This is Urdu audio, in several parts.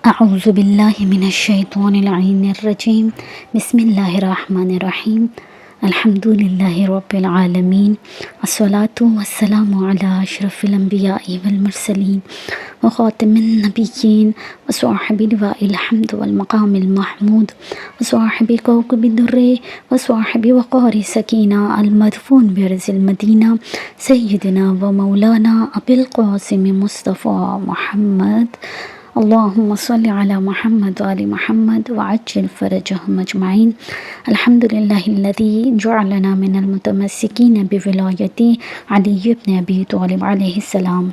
اعوذ باللہ من الشیطان اللعین الرجیم بسم اللہ الرحمن الرحیم الحمد للہ رب العالمین الصلاة والسلام علی اشرف الانبیاء والمرسلین وخاتم النبیین وصاحب لواء الحمد والمقام المحمود وصاحب کوكب الدر وصاحب وقار سکینہ المدفون برز المدینہ سیدنا و مولانا ابی القاسم مصطفیٰ محمد اللہم صلی علی محمد وآل محمد وعجل فرجهم اجمعین الحمد للہ الذی جعلنا من المتمسکین بولایت علی بن ابی طالب علیہ السلام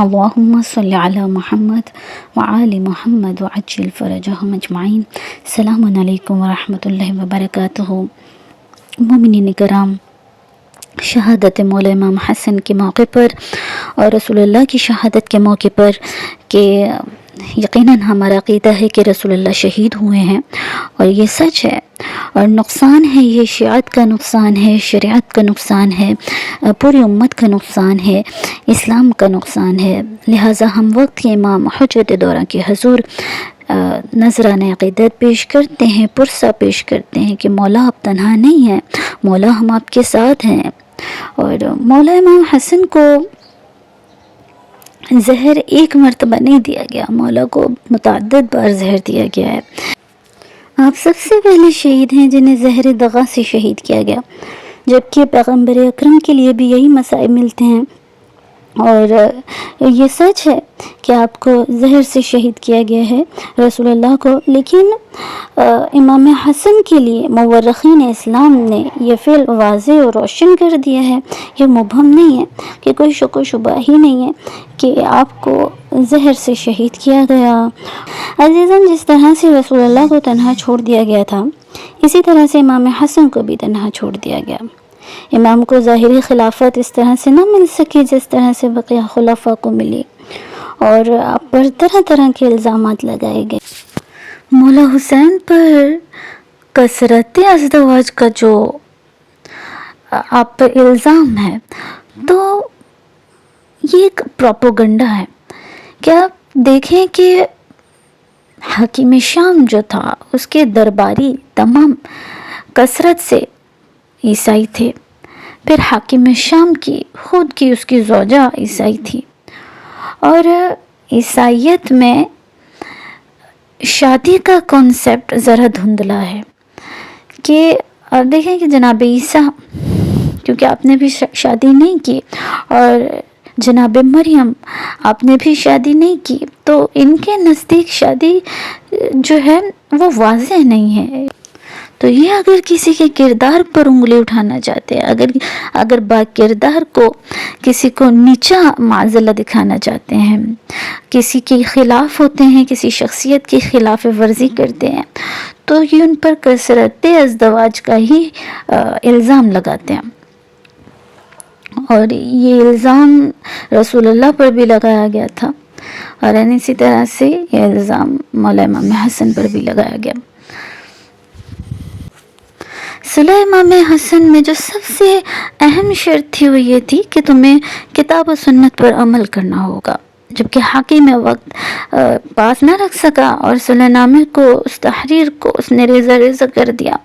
اللہم صلی علی محمد وآل محمد وعجل فرجهم اجمعین۔ السلام علیکم ورحمۃ اللہ وبرکاتہ۔ مومنین کرام، شہادت مولا امام حسن کے موقع پر اور رسول اللہ کی شہادت کے موقع پر کہ یقیناً ہمارا عقیدہ ہے کہ رسول اللہ شہید ہوئے ہیں اور یہ سچ ہے، اور نقصان ہے، یہ شیعت کا نقصان ہے، شریعت کا نقصان ہے، پوری امت کا نقصان ہے، اسلام کا نقصان ہے۔ لہٰذا ہم وقت کے امام حجت دورہ کے حضور نذرانہ عقیدت پیش کرتے ہیں، پرسہ پیش کرتے ہیں کہ مولا آپ تنہا نہیں ہیں، مولا ہم آپ کے ساتھ ہیں۔ اور مولا امام حسن کو زہر ایک مرتبہ نہیں دیا گیا، مولا کو متعدد بار زہر دیا گیا ہے۔ آپ سب سے پہلے شہید ہیں جنہیں زہر دغا سے شہید کیا گیا، جبکہ پیغمبر اکرم کے لیے بھی یہی مصائب ملتے ہیں، اور یہ سچ ہے کہ آپ کو زہر سے شہید کیا گیا ہے رسول اللہ کو۔ لیکن امام حسن کے لیے مورخین اسلام نے یہ فعل واضح اور روشن کر دیا ہے، یہ مبہم نہیں ہے، کہ کوئی شک و شبہ ہی نہیں ہے کہ آپ کو زہر سے شہید کیا گیا۔ عزیزاً، جس طرح سے رسول اللہ کو تنہا چھوڑ دیا گیا تھا، اسی طرح سے امام حسن کو بھی تنہا چھوڑ دیا گیا۔ امام کو ظاہری خلافت اس طرح سے نہ مل سکی جس طرح سے بقیہ خلفاء کو ملی، اور آپ پر طرح طرح کے الزامات لگائے گئے۔ مولا حسین پر کثرت ازدواج کا جو آپ پر الزام ہے، تو یہ ایک پروپیگنڈا ہے کہ آپ دیکھیں کہ حاکم شام جو تھا، اس کے درباری تمام کثرت سے عیسائی تھے، پھر حاکم شام کی خود کی اس کی زوجہ عیسائی تھی، اور عیسائیت میں شادی کا کنسپٹ ذرا دھندلا ہے کہ اور دیکھیں کہ جناب عیسیٰ، کیونکہ آپ نے بھی شادی نہیں کی، اور جناب مریم آپ نے بھی شادی نہیں کی، تو ان کے نزدیک شادی جو ہے وہ واضح نہیں ہے۔ تو یہ اگر کسی کے کردار پر انگلی اٹھانا چاہتے ہیں، اگر با کردار کو کسی کو نیچا معضلہ دکھانا چاہتے ہیں، کسی کے خلاف ہوتے ہیں، کسی شخصیت کی خلاف ورزی کرتے ہیں، تو یہ ان پر کثرت ازدواج کا ہی الزام لگاتے ہیں۔ اور یہ الزام رسول اللہ پر بھی لگایا گیا تھا، اور اسی طرح سے یہ الزام مولا امام حسن پر بھی لگایا گیا۔ صلح امام حسن میں جو سب سے اہم شرط تھی وہ یہ تھی کہ تمہیں کتاب و سنت پر عمل کرنا ہوگا، جبکہ حاکم وقت پاس نہ رکھ سکا اور صلح نامے کو، اس تحریر کو اس نے ریزہ کر دیا۔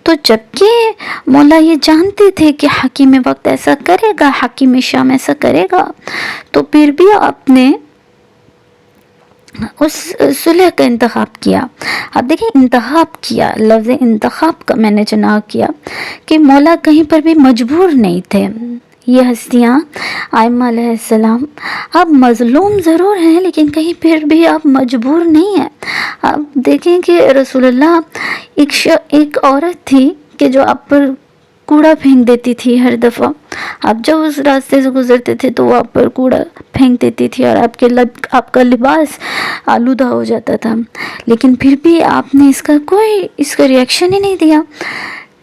تو جبکہ مولا یہ جانتے تھے کہ حاکم وقت ایسا کرے گا، حاکم شام ایسا کرے گا، تو پھر بھی آپ نے اس صلح کا انتخاب کیا۔ اب دیکھیں، انتخاب کیا، لفظ انتخاب کا میں نے چناؤ کیا کہ مولا کہیں پر بھی مجبور نہیں تھے۔ یہ ہستیاں ائمہ علیہ السلام اب مظلوم ضرور ہیں، لیکن کہیں پھر بھی آپ مجبور نہیں ہیں۔ اب دیکھیں کہ رسول اللہ ایک عورت تھی کہ جو آپ پر کوڑا پھینک دیتی تھی ہر دفعہ، آپ جب اس راستے سے گزرتے تھے تو وہ آپ پر کوڑا پھینک دیتی تھی، اور آپ کا لباس آلودہ ہو جاتا تھا، لیکن پھر بھی آپ نے اس کا ریئیکشن ہی نہیں دیا۔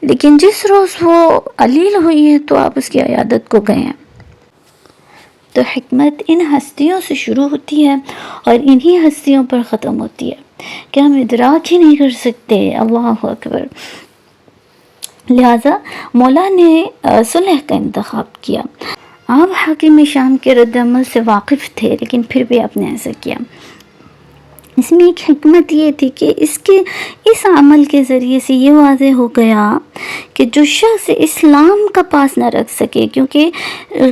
لیکن جس روز وہ علیل ہوئی ہے تو آپ اس کی عیادت کو گئے ہیں۔ تو حکمت ان ہستیوں سے شروع ہوتی ہے اور انہی ہستیوں پر ختم ہوتی ہے کہ ہم ادراک ہی نہیں کر سکتے۔ اللہ اکبر۔ لہٰذا مولا نے صلح کا انتخاب کیا۔ آپ حاکم شام کے رد عمل سے واقف تھے، لیکن پھر بھی آپ نے ایسا کیا۔ اس میں ایک حکمت یہ تھی کہ اس عمل کے ذریعے سے یہ واضح ہو گیا کہ جو شخص اسلام کا پاس نہ رکھ سکے، کیونکہ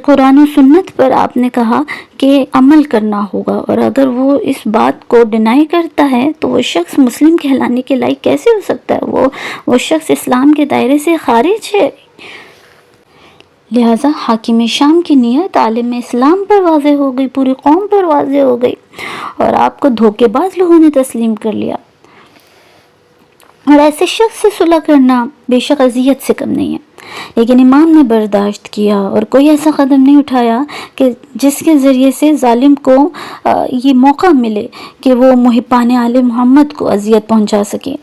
قرآن و سنت پر آپ نے کہا کہ عمل کرنا ہوگا، اور اگر وہ اس بات کو ڈینائی کرتا ہے تو وہ شخص مسلم کہلانے کے لائق کیسے ہو سکتا ہے؟ وہ شخص اسلام کے دائرے سے خارج ہے۔ لہٰذا حاکم شام کی نیت عالم اسلام پر واضح ہو گئی، پوری قوم پر واضح ہو گئی، اور آپ کو دھوکے باز لوگوں نے تسلیم کر لیا۔ اور ایسے شخص سے صلح کرنا بے شک اذیت سے کم نہیں ہے، لیکن امام نے برداشت کیا اور کوئی ایسا قدم نہیں اٹھایا کہ جس کے ذریعے سے ظالم کو یہ موقع ملے کہ وہ محبان آل محمد کو اذیت پہنچا سکے۔